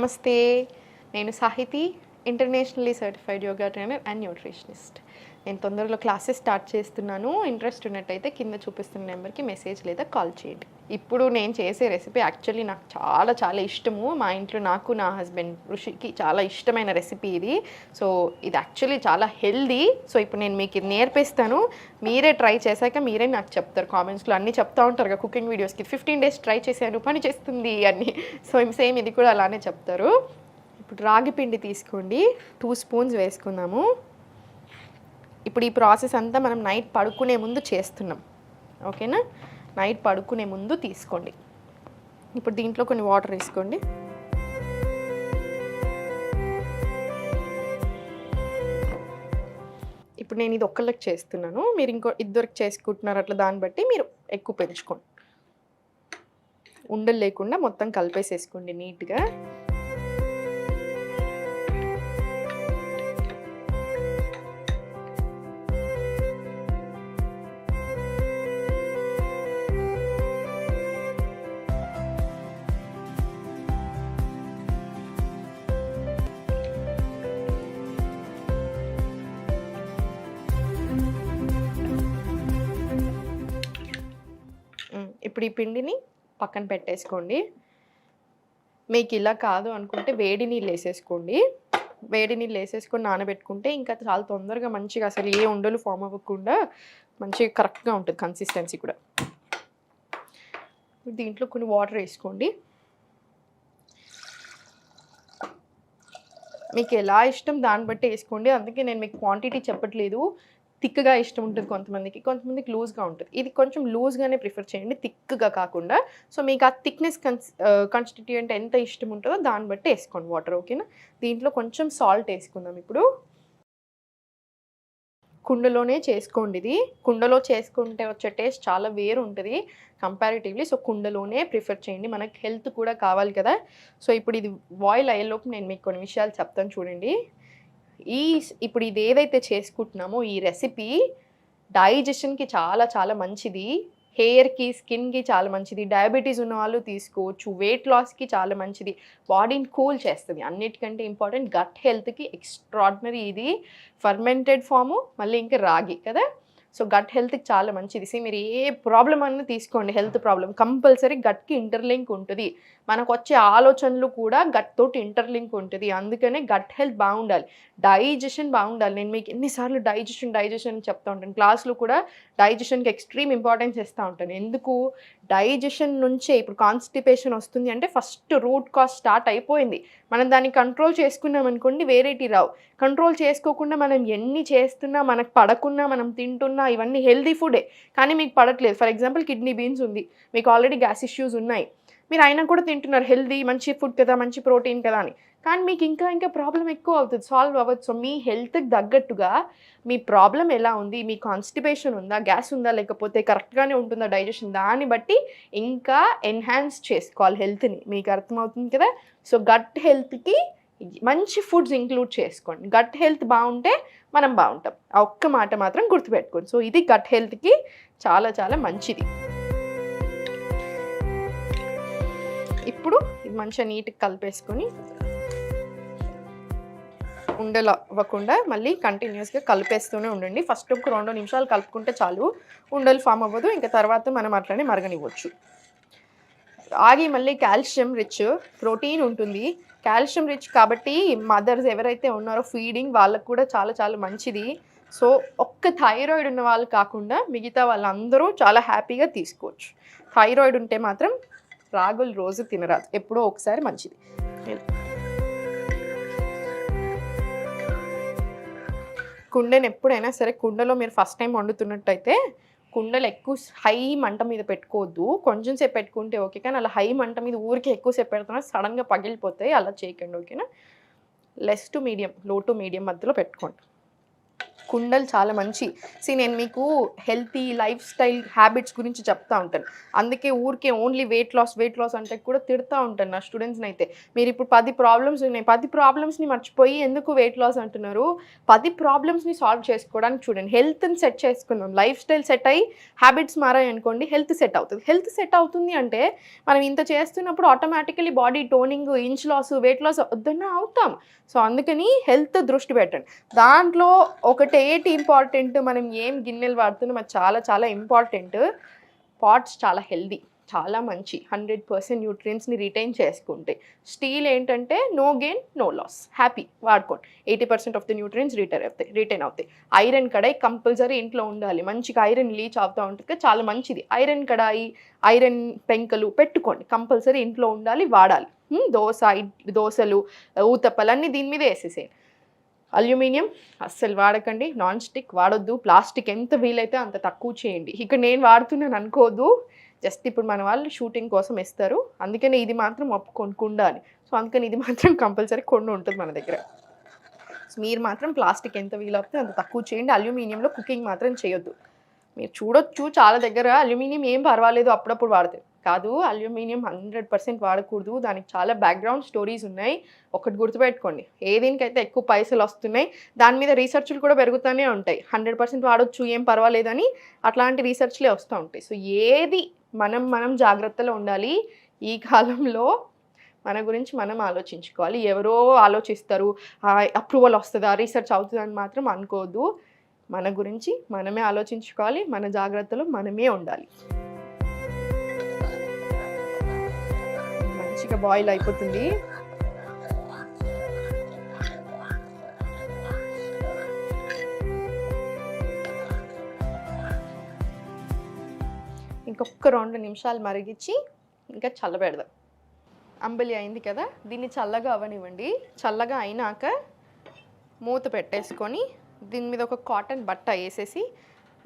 నమస్తే. నేను Sahiti, internationally certified yoga trainer and nutritionist. నేను తొందరలో క్లాసెస్ స్టార్ట్ చేస్తున్నాను. ఇంట్రెస్ట్ ఉన్నట్టయితే కింద చూపిస్తున్న నెంబర్కి మెసేజ్ లేదా కాల్ చేయండి. ఇప్పుడు నేను చేసే రెసిపీ యాక్చువల్లీ నాకు చాలా చాలా ఇష్టము. మా ఇంట్లో నాకు, నా హస్బెండ్ ఋషికి చాలా ఇష్టమైన రెసిపీ ఇది. సో ఇది యాక్చువల్లీ చాలా హెల్దీ. సో ఇప్పుడు నేను మీకు ఇది నేర్పిస్తాను. మీరే ట్రై చేశాక మీరే నాకు చెప్తారు. కామెంట్స్లో అన్నీ చెప్తూ ఉంటారు కదా కుకింగ్ వీడియోస్కి. 15 days ట్రై చేశాను, పని చేస్తుంది అని. సో సేమ్ ఇది కూడా అలానే చెప్తారు. ఇప్పుడు రాగి పిండి తీసుకోండి, 2 spoons వేసుకుందాము. ఇప్పుడు ఈ ప్రాసెస్ అంతా మనం నైట్ పడుకునే ముందు చేస్తున్నాం, ఓకేనా? నైట్ పడుకునే ముందు తీసుకోండి. ఇప్పుడు దీంట్లో కొన్ని వాటర్ వేసుకోండి. ఇప్పుడు నేను ఇది ఒక్కళ్ళకి చేస్తున్నాను, మీరు ఇంకో ఇద్దరికి చేసుకుంటున్నారు, అట్లా దాన్ని బట్టి మీరు ఎక్కువ పెంచుకోండి. ఉండలు లేకుండా మొత్తం కలిపేసేసుకోండి నీట్గా. ఇప్పుడు ఈ పిండిని పక్కన పెట్టేసుకోండి. మీకు ఇలా కాదు అనుకుంటే వేడి నీళ్ళు వేసేసుకోండి. వేడి నీళ్ళు వేసేసుకొని నానబెట్టుకుంటే ఇంకా చాలా తొందరగా మంచిగా అసలు ఏ ఉండలు ఫామ్ అవ్వకుండా మంచిగా కరెక్ట్గా ఉంటుంది కన్సిస్టెన్సీ కూడా. దీంట్లో కొన్ని వాటర్ వేసుకోండి. మీకు ఎలా ఇష్టం దాన్ని బట్టి వేసుకోండి. అందుకే నేను మీకు క్వాంటిటీ చెప్పట్లేదు. థిక్గా ఇష్టం ఉంటుంది కొంతమందికి, కొంతమందికి లూజ్గా ఉంటుంది. ఇది కొంచెం లూజ్గానే ప్రిఫర్ చేయండి, థిక్గా కాకుండా. సో మీకు ఆ థిక్నెస్ కాన్స్టిట్యూయెంట్ ఎంత ఇష్టం ఉంటుందో దాన్ని బట్టి వేసుకోండి వాటర్, ఓకేనా? దీంట్లో కొంచెం సాల్ట్ వేసుకుందాం. ఇప్పుడు కుండలోనే చేసుకోండి. ఇది కుండలో చేసుకుంటే వచ్చే టేస్ట్ చాలా వేరు ఉంటుంది కంపారిటివ్లీ. సో కుండలోనే ప్రిఫర్ చేయండి, మనకి హెల్త్ కూడా కావాలి కదా. సో ఇప్పుడు ఇది బాయిల్ అయ్యేలోపు నేను మీకు కొన్ని విషయాలు చెప్తాను చూడండి. ఇప్పుడు ఇది ఏదైతే చేసుకుంటున్నామో ఈ రెసిపీ డైజెషన్కి చాలా చాలా మంచిది, హెయిర్కి, స్కిన్కి చాలా మంచిది, డయాబెటీస్ ఉన్న వాళ్ళు తీసుకోవచ్చు, వెయిట్ లాస్కి చాలా మంచిది, బాడీని కూల్ చేస్తుంది. అన్నిటికంటే ఇంపార్టెంట్ గట్ హెల్త్కి ఎక్స్ట్రాడినరీ ఇది. ఫర్మెంటెడ్ ఫాము, మళ్ళీ ఇంకా రాగి కదా. సో గట్ హెల్త్కి చాలా మంచిది. మీరు ఏ ప్రాబ్లం అన్నా తీసుకోండి, హెల్త్ ప్రాబ్లం కంపల్సరీ గట్కి ఇంటర్లింక్ ఉంటుంది. మనకు వచ్చే ఆలోచనలు కూడా గట్ తోటి ఇంటర్లింక్ ఉంటుంది. అందుకనే గట్ హెల్త్ బాగుండాలి, డైజెషన్ బాగుండాలి. నేను మీకు ఎన్నిసార్లు డైజెషన్ చెప్తూ ఉంటాను. క్లాస్లో కూడా డైజెషన్కి ఎక్స్ట్రీమ్ ఇంపార్టెన్స్ ఇస్తూ ఉంటాను. ఎందుకు? డైజెషన్ నుంచే ఇప్పుడు కాన్స్టిపేషన్ వస్తుంది అంటే ఫస్ట్ రూట్ కాజ్ స్టార్ట్ అయిపోయింది. మనం దాన్ని కంట్రోల్ చేసుకున్నాం అనుకోండి, వేరేటి రావు. కంట్రోల్ చేసుకోకుండా మనం ఎన్ని చేస్తున్నా, మనకు పడకున్నా, మనం తింటున్నా, ఇవన్నీ హెల్దీ ఫుడే కానీ మీకు పడట్లేదు. ఫర్ ఎగ్జాంపుల్ కిడ్నీ బీన్స్ ఉంది, మీకు ఆల్రెడీ గ్యాస్ ఇష్యూస్ ఉన్నాయి, మీరు అయినా కూడా తింటున్నారు, హెల్దీ మంచి ఫుడ్ కదా, మంచి ప్రోటీన్ కదా అని. కానీ మీకు ఇంకా ప్రాబ్లం ఎక్కువ అవుతుంది, సాల్వ్ అవ్వదు. సో మీ హెల్త్కి తగ్గట్టుగా మీ ప్రాబ్లం ఎలా ఉంది, మీ కాన్స్టిపేషన్ ఉందా, గ్యాస్ ఉందా, లేకపోతే కరెక్ట్గానే ఉంటుందా డైజెషన్, దాన్ని బట్టి ఇంకా ఎన్హాన్స్ చేసుకోవాలి హెల్త్ని. మీకు అర్థమవుతుంది కదా. సో గట్ హెల్త్కి మంచి ఫుడ్స్ ఇంక్లూడ్ చేసుకోండి. గట్ హెల్త్ బాగుంటే మనం బాగుంటాం. ఆ ఒక్క మాట మాత్రం గుర్తుపెట్టుకోండి. సో ఇది గట్ హెల్త్కి చాలా చాలా మంచిది. ఇప్పుడు ఇది మంచిగా నీట్గా కలిపేసుకొని ఉండలు అవ్వకుండా మళ్ళీ కంటిన్యూస్గా కలిపేస్తూనే ఉండండి. ఫస్ట్ ఒక 2 నిమిషాలు కలుపుకుంటే చాలు, ఉండలు ఫామ్ అవ్వదు. ఇంకా తర్వాత మనం అట్లనే మరగనివ్వచ్చు. రాగి మళ్ళీ కాల్షియం రిచ్, ప్రోటీన్ ఉంటుంది. కాల్షియం రిచ్ కాబట్టి మదర్స్ ఎవరైతే ఉన్నారో ఫీడింగ్ వాళ్ళకు కూడా చాలా చాలా మంచిది. సో ఒక్క థైరాయిడ్ ఉన్న వాళ్ళు కాకుండా మిగతా వాళ్ళందరూ చాలా హ్యాపీగా తీసుకోవచ్చు. థైరాయిడ్ ఉంటే మాత్రం రాగులు రోజు తినరాదు, ఎప్పుడో ఒకసారి మంచిది. కుండను ఎప్పుడైనా సరే, కుండలో మీరు ఫస్ట్ టైం వండుతున్నట్టయితే కుండలు ఎక్కువ హై మంట మీద పెట్టుకోవద్దు. కొంచెం సేపు పెట్టుకుంటే ఓకే, కానీ అలా హై మంట మీద ఊరికి ఎక్కువసేపు పెడుతున్నా సడన్గా పగిలిపోతాయి. అలా చేయకండి, ఓకేనా? లెస్ టు మీడియం, లో టు మీడియం మధ్యలో పెట్టుకోండి. కుండలు చాలా మంచి. నేను మీకు హెల్తీ లైఫ్ స్టైల్ హ్యాబిట్స్ గురించి చెప్తా ఉంటాను. అందుకే ఊరికే ఓన్లీ వెయిట్ లాస్ అంటే కూడా తిడతా ఉంటాను నా స్టూడెంట్స్ని అయితే. మీరు ఇప్పుడు 10 ప్రాబ్లమ్స్ ఉన్నాయి, 10 ప్రాబ్లమ్స్ని మర్చిపోయి ఎందుకు వెయిట్ లాస్ అంటున్నారు? 10 ప్రాబ్లమ్స్ని సాల్వ్ చేసుకోవడానికి చూడండి. హెల్త్ని సెట్ చేసుకుందాం. లైఫ్ స్టైల్ సెట్ అయ్యి హ్యాబిట్స్ మారాయి అనుకోండి, హెల్త్ సెట్ అవుతుంది. హెల్త్ సెట్ అవుతుంది అంటే మనం ఇంత చేస్తున్నప్పుడు automatically body toning, inch loss, weight loss వద్దన్నా అవుతాం. సో అందుకని హెల్త్ దృష్టి పెట్టండి. దాంట్లో ఒకటి ఏంటి ఇంపార్టెంట్, మనం ఏం గిన్నెలు వాడుతున్నాం అది చాలా చాలా ఇంపార్టెంట్. పాట్స్ చాలా హెల్దీ, చాలా మంచి, 100% న్యూట్రియన్స్ని రిటైన్ చేసుకుంటాయి. స్టీల్ ఏంటంటే no gain no loss, happy వాడుకోండి. 80% ఆఫ్ ది న్యూట్రియన్స్ రిటైన్ అవుతాయి. ఐరన్ కడాయి కంపల్సరీ ఇంట్లో ఉండాలి. మంచిగా ఐరన్ లీచ్ అవుతూ ఉంటుంది, చాలా మంచిది. ఐరన్ కడాయి, ఐరన్ పెంకలు పెట్టుకోండి, కంపల్సరీ ఇంట్లో ఉండాలి, వాడాలి. దోశలు, ఊతప్పలు అన్నీ దీని మీద వేసేసేయండి. అల్యూమినియం అస్సలు వాడకండి, నాన్ స్టిక్ వాడొద్దు, ప్లాస్టిక్ ఎంత వీలైతే అంత తక్కువ చేయండి. ఇక్కడ నేను వాడుతున్నాను అనుకోదు, జస్ట్ ఇప్పుడు మన వాళ్ళు షూటింగ్ కోసం ఇస్తారు, అందుకని ఇది మాత్రం ఉండాలి. సో అందుకని ఇది మాత్రం కంపల్సరీ కొన్ని ఉంటుంది మన దగ్గర. సో మీరు మాత్రం ప్లాస్టిక్ ఎంత వీలవుతే అంత తక్కువ చేయండి. అల్యూమినియంలో కుకింగ్ మాత్రం చేయొద్దు. మీరు చూడొచ్చు చాలా దగ్గర అల్యూమినియం ఏం పర్వాలేదు అప్పుడప్పుడు వాడతారు, కాదు అల్యూమినియం 100% వాడకూడదు. దానికి చాలా బ్యాక్గ్రౌండ్ స్టోరీస్ ఉన్నాయి. ఒకటి గుర్తుపెట్టుకోండి, ఏదేనికైతే ఎక్కువ పైసలు వస్తున్నాయి దాని మీద రీసెర్చ్లు కూడా పెరుగుతూనే ఉంటాయి. 100% వాడొచ్చు ఏం పర్వాలేదని అట్లాంటి రీసెర్చ్లే వస్తూ ఉంటాయి. సో ఏది మనం జాగ్రత్తలో ఉండాలి. ఈ కాలంలో మన గురించి మనం ఆలోచించుకోవాలి. ఎవరో ఆలోచిస్తారు, అప్రూవల్ వస్తుందా, రీసెర్చ్ అవుతుందని మాత్రం అనుకోవద్దు. మన గురించి మనమే ఆలోచించుకోవాలి, మన జాగ్రత్తలో మనమే ఉండాలి. మంచిగా బాయిల్ అయిపోతుంది. ఇంకొక 2 నిమిషాలు మరిగించి ఇంకా చల్లబెడదాం. అంబలి అయింది కదా, దీన్ని చల్లగా అవ్వనివ్వండి. చల్లగా అయినాక మూత పెట్టేసుకొని దీని మీద ఒక కాటన్ బట్ట వేసేసి,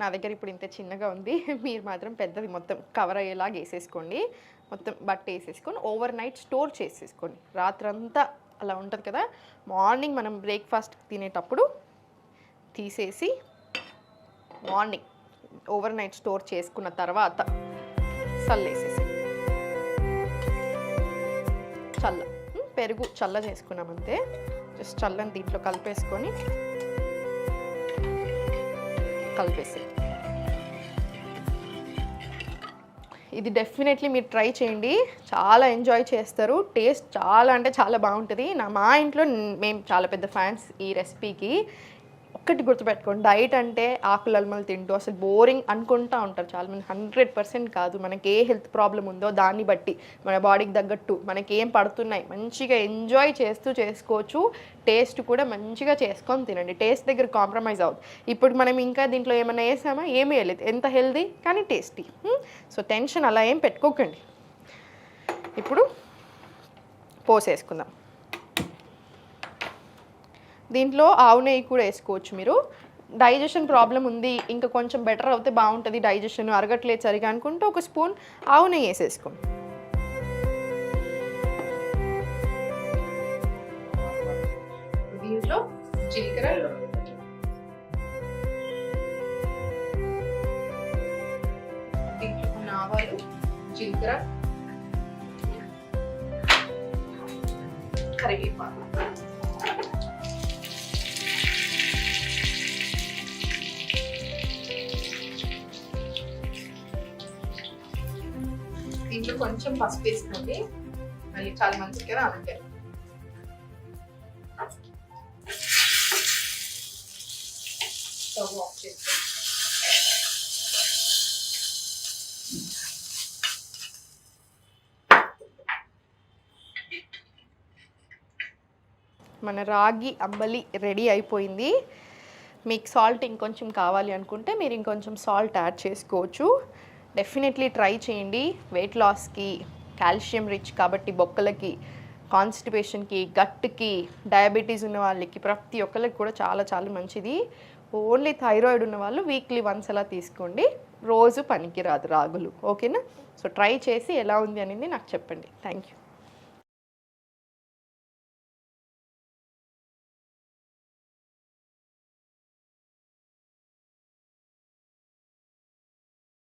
నా దగ్గర ఇప్పుడు ఇంత చిన్నగా ఉంది, మీరు మాత్రం పెద్దది మొత్తం కవర్ అయ్యేలాగా వేసేసుకోండి. మొత్తం బట్ట వేసేసుకొని ఓవర్ నైట్ స్టోర్ చేసేసుకోండి. రాత్రంతా అలా ఉంటుంది కదా, మార్నింగ్ మనం బ్రేక్ఫాస్ట్ తినేటప్పుడు తీసేసి మార్నింగ్ ఓవర్ నైట్ స్టోర్ చేసుకున్న తర్వాత చల్లేసేసి, పెరుగు చల్ల చేసుకున్నామంతే. జస్ట్ చల్లని దీంట్లో కలిపేసి ఇది డెఫినెట్లీ మీరు ట్రై చేయండి, చాలా ఎంజాయ్ చేస్తారు. టేస్ట్ చాలా అంటే చాలా బాగుంటుంది. మా ఇంట్లో మేము చాలా పెద్ద ఫ్యాన్స్ ఈ రెసిపీకి. ఒక్కటి గుర్తుపెట్టుకోండి, డైట్ అంటే ఆకులు అల్మలు తింటూ అసలు బోరింగ్ అనుకుంటూ ఉంటారు చాలామంది. 100% కాదు. మనకి ఏ హెల్త్ ప్రాబ్లం ఉందో దాన్ని బట్టి మన బాడీకి తగ్గట్టు మనకి ఏం పడుతున్నాయి మంచిగా ఎంజాయ్ చేస్తూ చేసుకోవచ్చు. టేస్ట్ కూడా మంచిగా చేసుకొని తినండి. టేస్ట్ దగ్గర కాంప్రమైజ్ అవ్వదు. ఇప్పుడు మనం ఇంకా దీంట్లో ఏమైనా వేసామా, ఏమీ వేయలేదు, ఎంత హెల్దీ కానీ టేస్టీ. సో టెన్షన్ అలా ఏం పెట్టుకోకండి. ఇప్పుడు పోసేసుకుందాం. దీంట్లో ఆవు నెయ్యి కూడా వేసుకోవచ్చు మీరు. డైజెషన్ ప్రాబ్లం ఉంది, ఇంకా కొంచెం బెటర్ అవుతే బాగుంటుంది, డైజెషన్ అరగట్లేదు సరిగా అనుకుంటే ఒక స్పూన్ ఆవు నెయ్యి వేసేసుకోండి. దీంట్లో జీలకర్ర, దీంట్లో ఆవాలు, జీలకర్ర, కరివేపాకు, దీంట్లో కొంచెం పసుపు వేసుకోండి, మళ్ళీ చాలా మంచిది కదా అంటే. స్టవ్ ఆఫ్ చేసుకోండి. మన రాగి అంబలి రెడీ అయిపోయింది. మీకు సాల్ట్ ఇంకొంచెం కావాలి అనుకుంటే మీరు ఇంకొంచెం సాల్ట్ యాడ్ చేసుకోవచ్చు. డెఫినెట్లీ ట్రై చేయండి. వెయిట్ లాస్కి, కాల్షియం రిచ్ కాబట్టి బొక్కలకి, కాన్స్టిపేషన్కి, గట్కి, డయాబెటీస్ ఉన్న వాళ్ళకి, ప్రతి ఒక్కరికి కూడా చాలా చాలా మంచిది. ఓన్లీ థైరాయిడ్ ఉన్న వాళ్ళు వీక్లీ వన్స్ అలా తీసుకోండి, రోజు పనికిరాదు రాగులు. ఓకేనా? సో ట్రై చేసి ఎలా ఉంది అనేది నాకు చెప్పండి. Thank you.